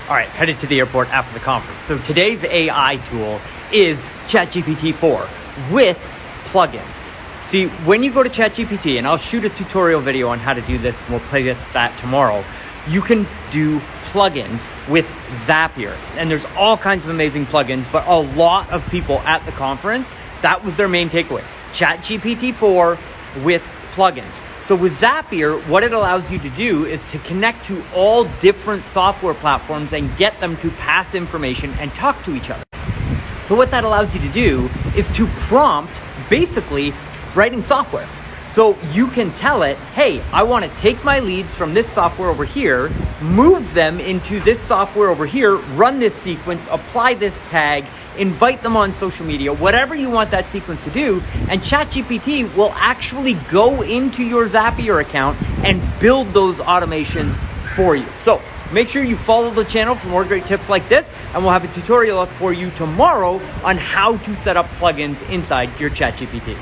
All right, headed to the airport after the conference. So today's AI tool is ChatGPT 4 with plugins. See, when you go to ChatGPT, and I'll shoot a tutorial video on how to do this, and we'll play that tomorrow, you can do plugins with Zapier. And there's all kinds of amazing plugins, but a lot of people at the conference, that was their main takeaway. ChatGPT 4 with plugins. So with Zapier, what it allows you to do is to connect to all different software platforms and get them to pass information and talk to each other. So what that allows you to do is to prompt basically writing software. So you can tell it, hey, I want to take my leads from this software over here, move them into this software over here, run this sequence, apply this tag, invite them on social media, whatever you want that sequence to do, and ChatGPT will actually go into your Zapier account and build those automations for you. So make sure you follow the channel for more great tips like this, and we'll have a tutorial up for you tomorrow on how to set up plugins inside your ChatGPT.